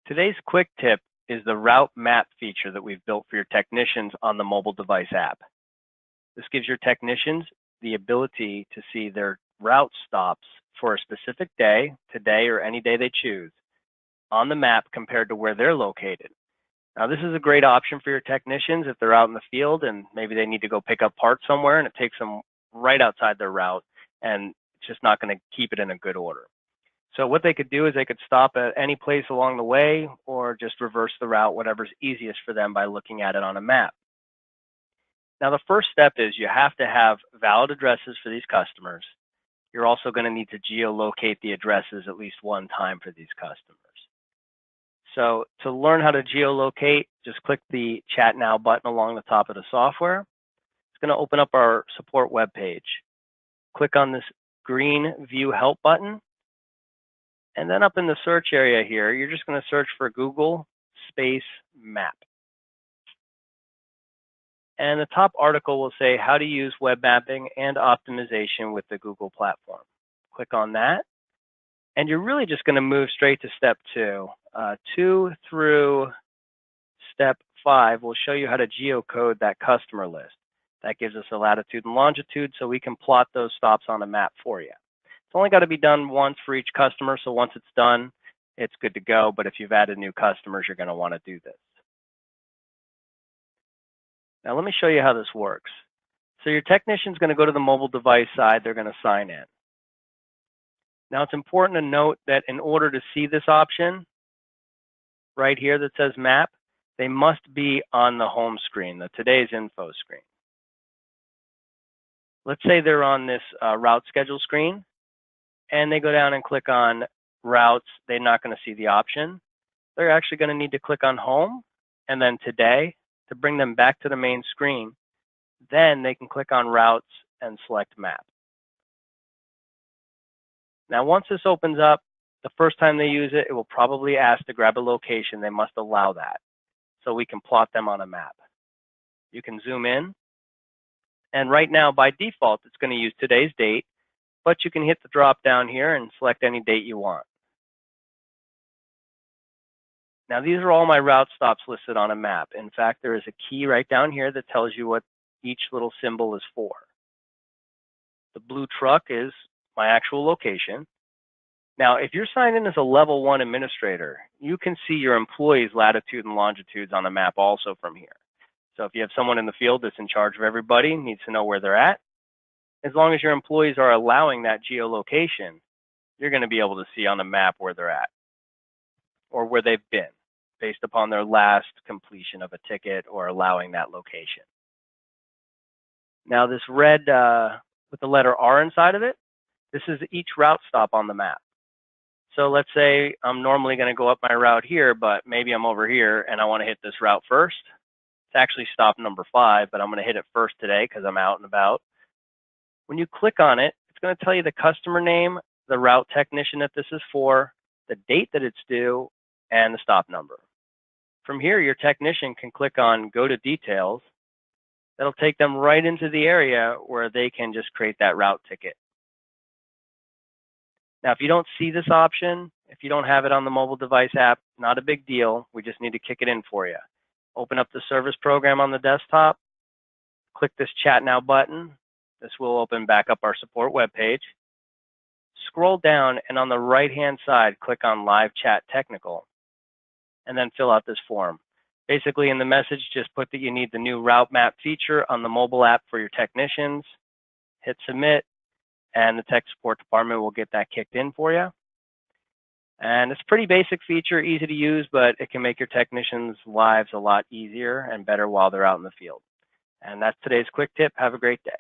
Today's quick tip is the route map feature that we've built for your technicians on the mobile device app. This gives your technicians the ability to see their route stops for a specific day, today or any day they choose, on the map compared to where they're located. Now, this is a great option for your technicians if they're out in the field and maybe they need to go pick up parts somewhere and it takes them right outside their route and it's just not going to keep it in a good order. So what they could do is they could stop at any place along the way or just reverse the route, whatever's easiest for them by looking at it on a map. Now, the first step is you have to have valid addresses for these customers. You're also going to need to geolocate the addresses at least one time for these customers. So to learn how to geolocate, just click the Chat Now button along the top of the software. It's going to open up our support web page. Click on this green View Help button. And then up in the search area here, you're just going to search for Google space map. And the top article will say how to use web mapping and optimization with the Google platform. Click on that. And you're really just going to move straight to step 2. 2 through step 5 will show you how to geocode that customer list. That gives us a latitude and longitude so we can plot those stops on a map for you. It's only got to be done once for each customer, so once it's done, it's good to go. But if you've added new customers, you're going to want to do this. Now let me show you how this works. So your technician's going to go to the mobile device side. They're going to sign in. Now it's important to note that in order to see this option right here that says map, they must be on the home screen, the today's info screen. Let's say they're on this route schedule screen and they go down and click on routes. They're not going to see the option. They're actually going to need to click on home and then today to bring them back to the main screen. Then they can click on routes and select map. Now, once this opens up, the first time they use it, it will probably ask to grab a location. They must allow that so we can plot them on a map. You can zoom in. And right now, by default, it's going to use today's date, but you can hit the drop down here and select any date you want. Now, these are all my route stops listed on a map. In fact, there is a key right down here that tells you what each little symbol is for. The blue truck is my actual location. Now, if you're signed in as a level 1 administrator, you can see your employees' latitude and longitudes on the map also from here. So if you have someone in the field that's in charge of everybody, needs to know where they're at, as long as your employees are allowing that geolocation, you're going to be able to see on the map where they're at or where they've been based upon their last completion of a ticket or allowing that location. Now this red with the letter R inside of it, this is each route stop on the map. So let's say I'm normally going to go up my route here, but maybe I'm over here and I want to hit this route first. It's actually stop number 5, but I'm going to hit it first today because I'm out and about. When you click on it, it's going to tell you the customer name, the route technician that this is for, the date that it's due, and the stop number. From here, your technician can click on Go to Details. That'll take them right into the area where they can just create that route ticket. Now, if you don't see this option, if you don't have it on the mobile device app, not a big deal. We just need to kick it in for you. Open up the service program on the desktop. Click this Chat Now button. This will open back up our support web page. Scroll down and on the right-hand side, click on Live Chat Technical, and then fill out this form. Basically, in the message, just put that you need the new route map feature on the mobile app for your technicians. Hit Submit, and the tech support department will get that kicked in for you. And it's a pretty basic feature, easy to use, but it can make your technicians' lives a lot easier and better while they're out in the field. And that's today's quick tip. Have a great day.